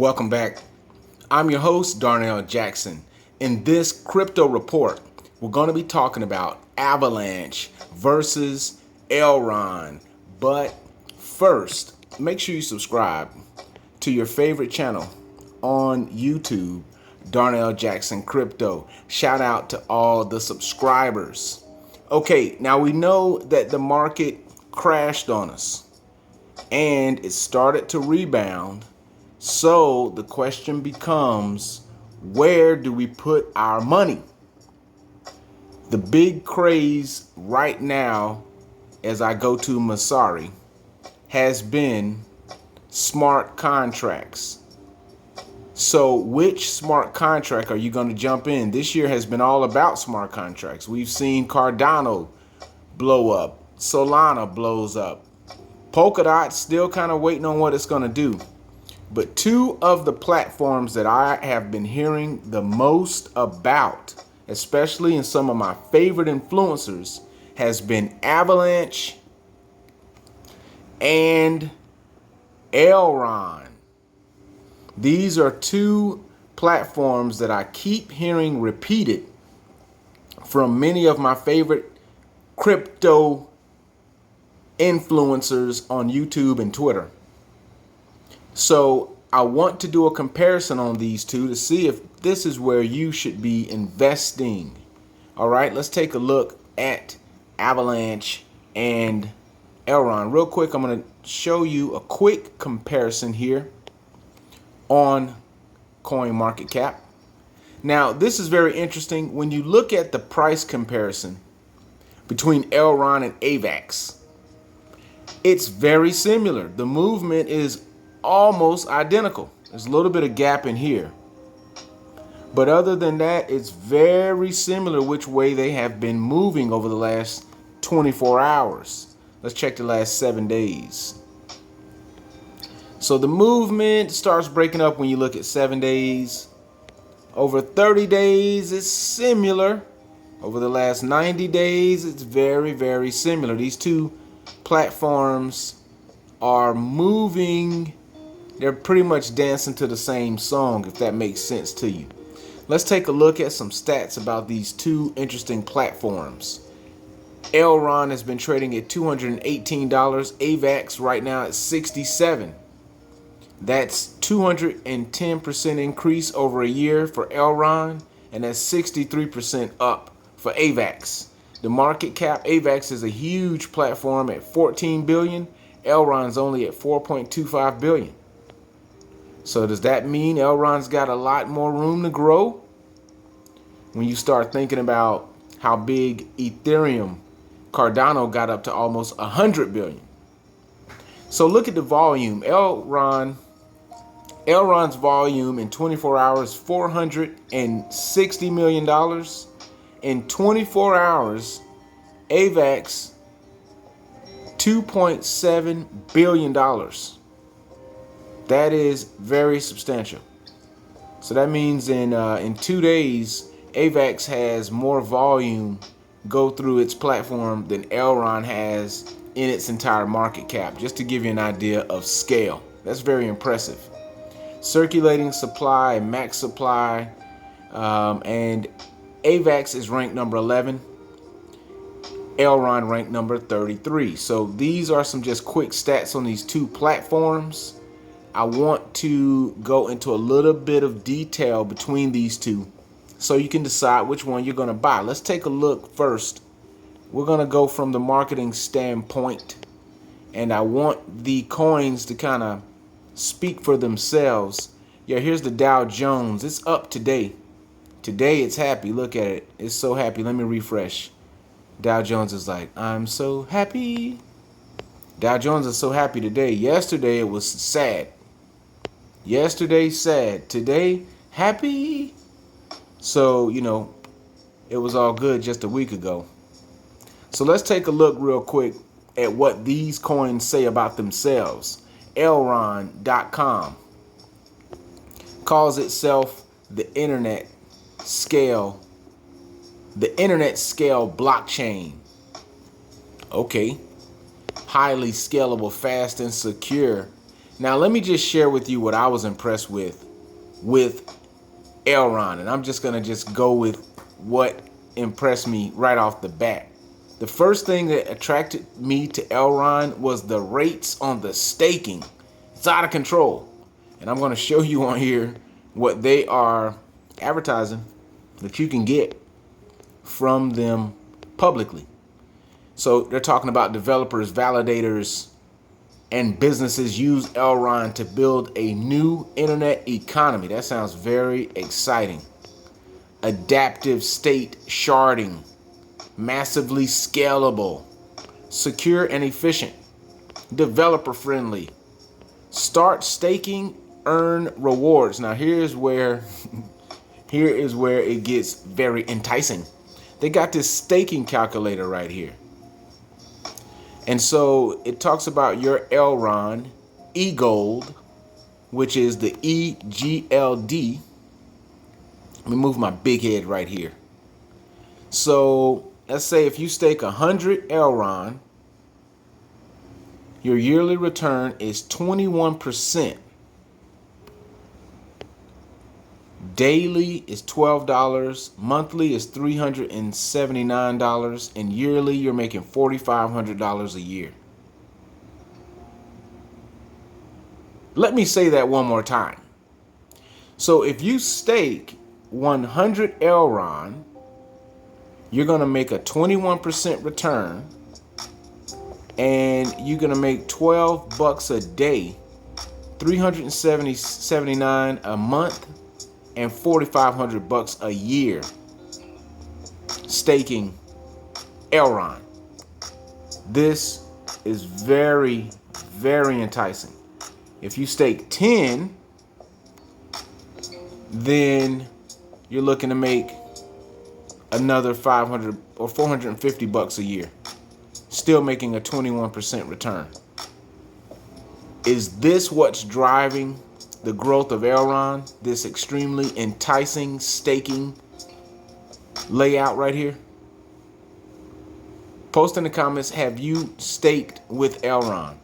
Welcome back. I'm your host, Darnell Jackson. In this crypto report, we're going to be talking about Avalanche versus Elrond. But first, make sure you subscribe to your favorite channel on YouTube, Darnell Jackson Crypto. Shout out to all the subscribers. Okay, now we know that the market crashed on us and it started to rebound. So the question becomes, where do we put our money? The big craze right now, as I go to Masari, has been smart contracts. So which smart contract are you going to jump in? This year has been all about smart contracts. We've seen Cardano blow up. Solana blows up. Polkadot still kind of waiting on what it's going to do. But two of the platforms that I have been hearing the most about, especially in some of my favorite influencers, has been Avalanche and Elrond. These are two platforms that I keep hearing repeated from many of my favorite crypto influencers on YouTube and Twitter. So I want to do a comparison on these two to see if this is where you should be investing. All right, let's take a look at Avalanche and Elrond. Real quick, I'm going to show you a quick comparison here on CoinMarketCap. Now, this is very interesting. When you look at the price comparison between Elrond and AVAX, it's very similar. The movement is almost identical. There's a little bit of gap in here. But other than that, it's very similar which way they have been moving over the last 24 hours. Let's check the last 7 days. So the movement starts breaking up when you look at 7 days. Over 30 days, it's similar. Over the last 90 days, it's very, very similar. These two platforms are moving. They're pretty much dancing to the same song, if that makes sense to you. Let's take a look at some stats about these two interesting platforms. Elrond has been trading at $218. AVAX right now at $67. That's 210% increase over a year for Elrond, and that's 63% up for AVAX. The market cap, AVAX is a huge platform at $14 billion. Elrond's only at $4.25 billion. So does that mean Elrond's got a lot more room to grow? When you start thinking about how big Ethereum, Cardano got up to almost 100 billion. So look at the volume. Elrond's volume in 24 hours, $460 million. In 24 hours, AVAX, $2.7 billion. That is very substantial. So that means in 2 days, AVAX has more volume go through its platform than Elrond has in its entire market cap, just to give you an idea of scale. That's very impressive. Circulating supply, max supply, and AVAX is ranked number 11. Elrond ranked number 33. So these are some just quick stats on these two platforms. I want to go into a little bit of detail between these two so you can decide which one you're going to buy. Let's take a look first. We're going to go from the marketing standpoint, and I want the coins to kind of speak for themselves. Yeah, here's the Dow Jones. It's up today. Today it's happy. Look at it. It's so happy. Let me refresh. Dow Jones is like, I'm so happy. Dow Jones is so happy today. Yesterday it was sad. Yesterday sad. Today happy. So, you know, it was all good just a week ago. So let's take a look real quick at what these coins say about themselves. Elrond.com calls itself the internet scale blockchain. Okay. Highly scalable, fast, and secure Now, let me just share with you what I was impressed with Elrond, and I'm just gonna go with what impressed me right off the bat. The first thing that attracted me to Elrond was the rates on the staking. It's out of control. And I'm going to show you on here what they are advertising that you can get from them publicly. So they're talking about developers, validators, and businesses use Elrond to build a new internet economy. That sounds very exciting. Adaptive state sharding, massively scalable, secure and efficient, developer friendly. Start staking, earn rewards. Now here is where it gets very enticing. They got this staking calculator right here. And so it talks about your Elrond EGLD, which is the EGLD. Let me move my big head right here. So let's say if you stake 100 Elrond, your yearly return is 21%. Daily is $12, monthly is $379, and yearly you're making $4,500 a year. Let me say that one more time. So if you stake 100 Elrond, you're going to make a 21% return, and you're going to make $12 a day, $379 a month, and $4,500 a year staking Elrond. This is very, very enticing. If you stake 10, then you're looking to make another $500 or $450 a year, still making a 21% return. Is this what's driving the growth of Elrond? This extremely enticing staking layout right here? Post in the comments, have you staked with Elrond?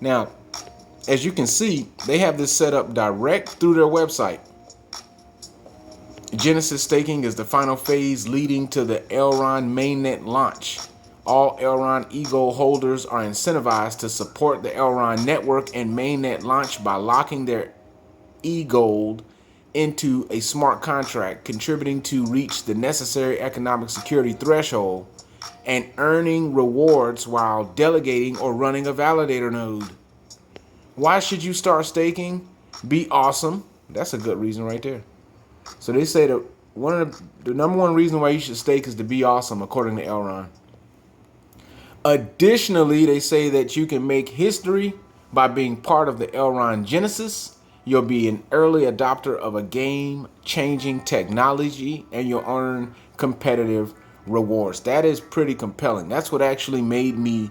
Now, as you can see, they have this set up direct through their website. Genesis staking is the final phase leading to the Elrond mainnet launch. All Elrond EGLD holders are incentivized to support the Elrond network and mainnet launch by locking their EGLD into a smart contract, contributing to reach the necessary economic security threshold, and earning rewards while delegating or running a validator node. Why should you start staking? Be awesome. That's a good reason right there. So they say that the number one reason why you should stake is to be awesome, according to Elrond. Additionally, they say that you can make history by being part of the Elrond Genesis. You'll be an early adopter of a game-changing technology, and you'll earn competitive rewards. That is pretty compelling. That's what actually made me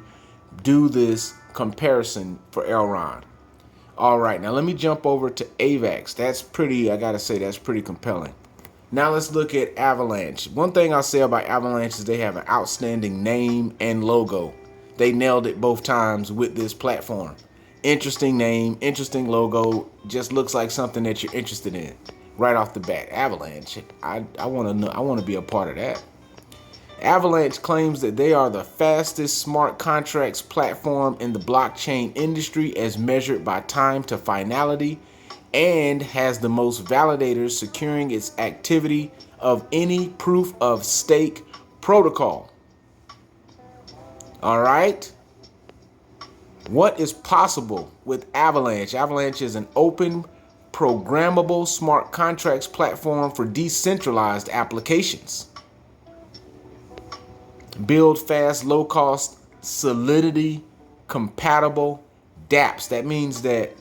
do this comparison for Elrond. All right, now let me jump over to AVAX. That's pretty, I gotta say, that's pretty compelling. Now let's look at Avalanche. One thing I'll say about Avalanche is they have an outstanding name and logo. They nailed it both times with this platform. Interesting name, interesting logo, just looks like something that you're interested in right off the bat. Avalanche, I want to be a part of that. Avalanche claims that they are the fastest smart contracts platform in the blockchain industry as measured by time to finality, and has the most validators securing its activity of any proof of stake protocol. All right. What is possible with Avalanche? Avalanche is an open, programmable smart contracts platform for decentralized applications. Build fast, low-cost, Solidity-compatible dApps. That means that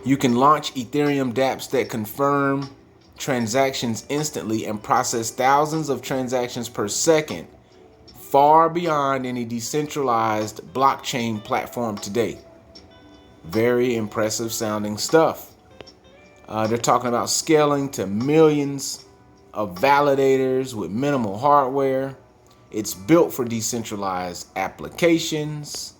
you can launch Ethereum dApps that confirm transactions instantly and process thousands of transactions per second, far beyond any decentralized blockchain platform today. Very impressive sounding stuff. They're talking about scaling to millions of validators with minimal hardware. It's built for decentralized applications.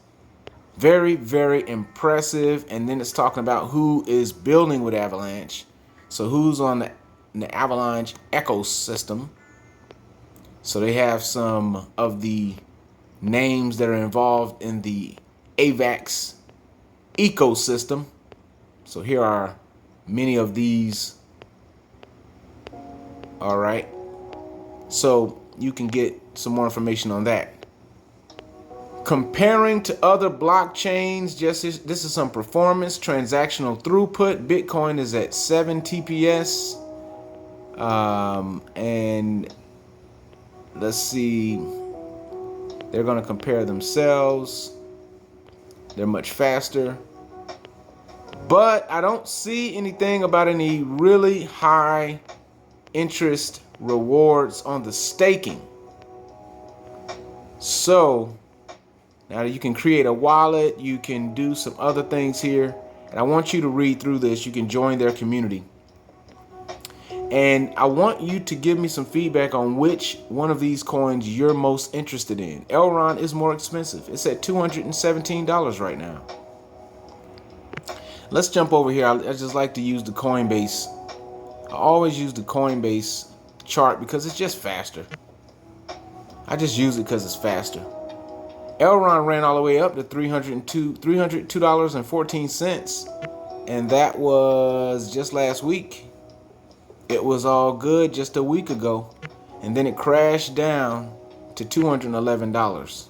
Very, very impressive. And then it's talking about who is building with Avalanche. So who's on the Avalanche ecosystem. So they have some of the names that are involved in the AVAX ecosystem. So here are many of these. All right. So you can get some more information on that. Comparing to other blockchains, this is some performance, transactional throughput. Bitcoin is at 7 TPS. And let's see, they're going to compare themselves. They're much faster. But I don't see anything about any really high interest rewards on the staking. So now you can create a wallet, you can do some other things here. And I want you to read through this. You can join their community. And I want you to give me some feedback on which one of these coins you're most interested in. Elrond is more expensive. It's at $217 right now. Let's jump over here. I just like to use the Coinbase. I always use the Coinbase chart because it's just faster. I just use it because it's faster. Elrond ran all the way up to $302.14. And that was just last week. It was all good just a week ago. And then it crashed down to $211.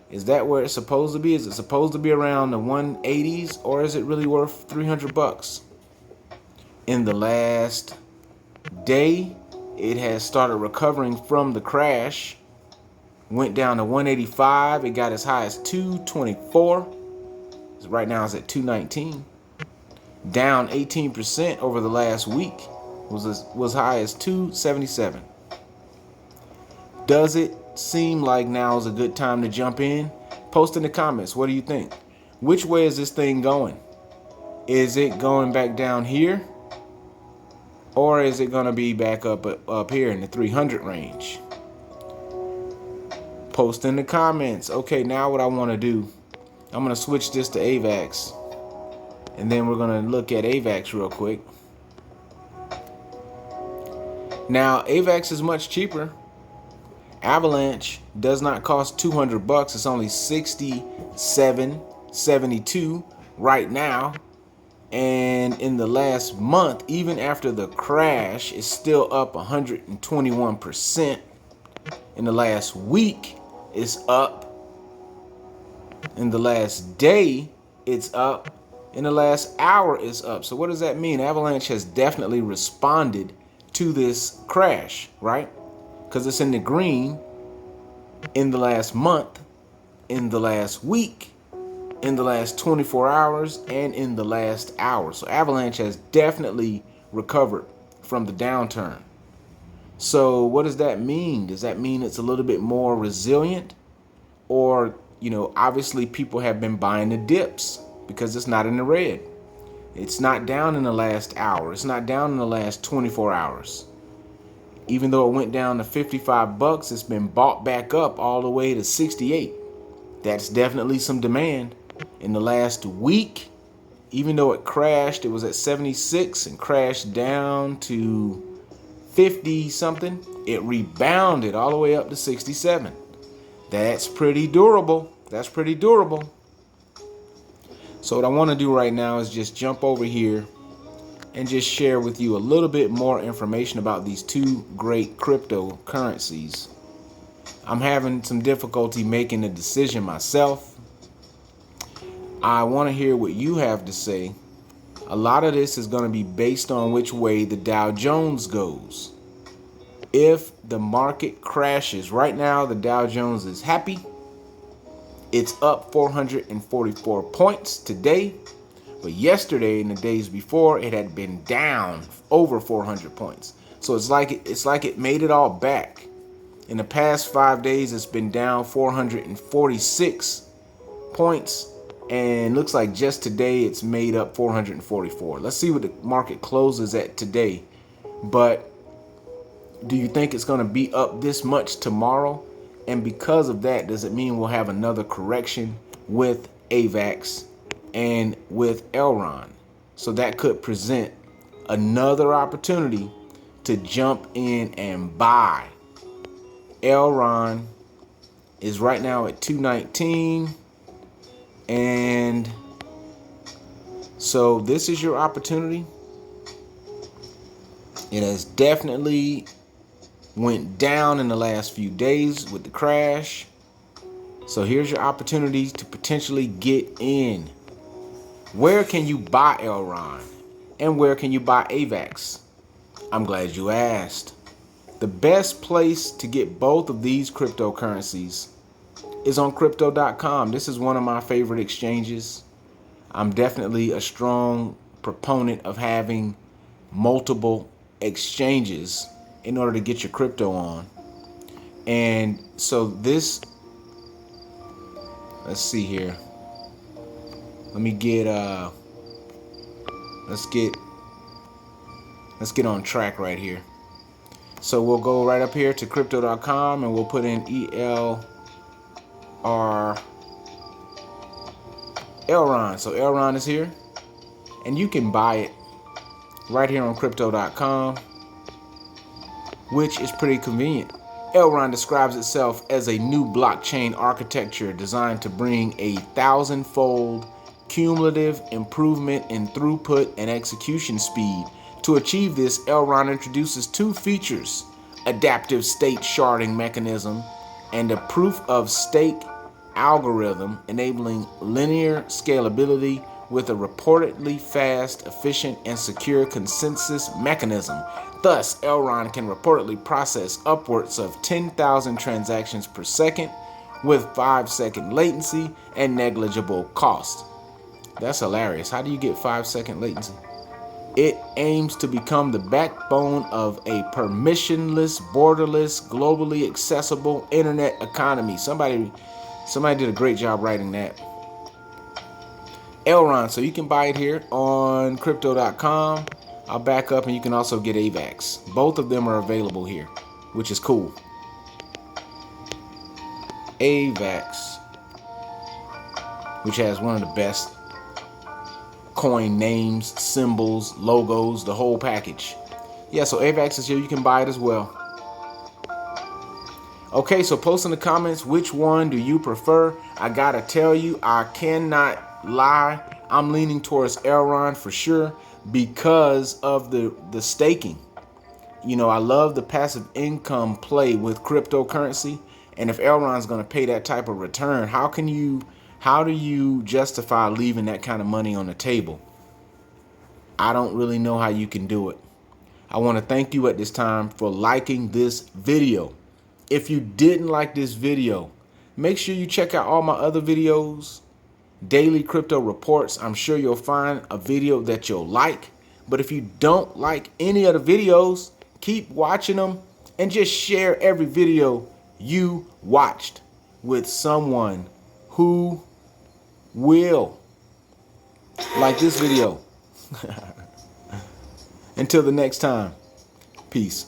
Is that where it's supposed to be? Is it supposed to be around the 180s, or is it really worth $300? In the last day, it has started recovering from the crash. Went down to 185. It got as high as 224. Right now it's at 219. Down 18% over the last week. Was high as 277. Does it seem like now is a good time to jump in? Post in the comments. What do you think? Which way is this thing going? Is it going back down here? Or is it going to be back up here in the 300 range? Post in the comments. Okay, now what I want to do, I'm going to switch this to AVAX. And then we're going to look at AVAX real quick. Now, AVAX is much cheaper. Avalanche does not cost $200. It's only $67.72 right now. And in the last month, even after the crash, it's still up 121%. In the last week, it's up. In the last day, it's up. In the last hour, it's up. So what does that mean? Avalanche has definitely responded to this crash, right? Because it's in the green in the last month, in the last week, in the last 24 hours, and in the last hour. So Avalanche has definitely recovered from the downturn. So what does that mean? Does that mean it's a little bit more resilient? Or, obviously people have been buying the dips because it's not in the red. It's not down in the last hour. It's not down in the last 24 hours. Even though it went down to $55, it's been bought back up all the way to 68. That's definitely some demand. In the last week, even though it crashed, it was at 76 and crashed down to 50 something. It rebounded all the way up to 67. That's pretty durable. That's pretty durable. So what I want to do right now is just jump over here and just share with you a little bit more information about these two great cryptocurrencies. I'm having some difficulty making a decision myself. I want to hear what you have to say. A lot of this is going to be based on which way the Dow Jones goes. If the market crashes, right now the Dow Jones is happy. It's up 444 points today. But yesterday and the days before, it had been down over 400 points. So it's like it made it all back. In the past 5 days, it's been down 446 points. And looks like just today it's made up 444. Let's see what the market closes at today. But do you think it's going to be up this much tomorrow? And because of that, does it mean we'll have another correction with AVAX and with Elrond. So that could present another opportunity to jump in and buy. Elrond is right now at 219, and so this is your opportunity. It has definitely went down in the last few days with the crash. So here's your opportunity to potentially get in. Where can you buy Elrond? And where can you buy AVAX? I'm glad you asked. The best place to get both of these cryptocurrencies is on crypto.com. This is one of my favorite exchanges. I'm definitely a strong proponent of having multiple exchanges in order to get your crypto on. And so this, let's see here. Let me get let's get on track right here. So we'll go right up here to crypto.com and we'll put in Elrond. So Elrond is here, and you can buy it right here on crypto.com, which is pretty convenient. Elrond describes itself as a new blockchain architecture designed to bring 1,000-fold cumulative improvement in throughput and execution speed. To achieve this, Elrond introduces two features: adaptive state sharding mechanism and a proof of stake algorithm enabling linear scalability with a reportedly fast, efficient, and secure consensus mechanism. Thus, Elrond can reportedly process upwards of 10,000 transactions per second with 5-second latency and negligible cost. That's hilarious. How do you get 5-second latency? It aims to become the backbone of a permissionless, borderless, globally accessible internet economy. Somebody did a great job writing that. Elrond, so you can buy it here on crypto.com. I'll back up and you can also get AVAX. Both of them are available here, which is cool. AVAX, which has one of the best coin names, symbols, logos, the whole package. Yeah, so AVAX is here. You can buy it as well. Okay, so post in the comments, which one do you prefer? I gotta tell you, I cannot lie. I'm leaning towards Elrond for sure because of the staking. You know, I love the passive income play with cryptocurrency. And if Elrond's gonna pay that type of return, how do you justify leaving that kind of money on the table? I don't really know how you can do it. I want to thank you at this time for liking this video. If you didn't like this video, make sure you check out all my other videos, daily crypto reports. I'm sure you'll find a video that you'll like. But if you don't like any of the videos, keep watching them and just share every video you watched with someone who will like this video. Until the next time, peace.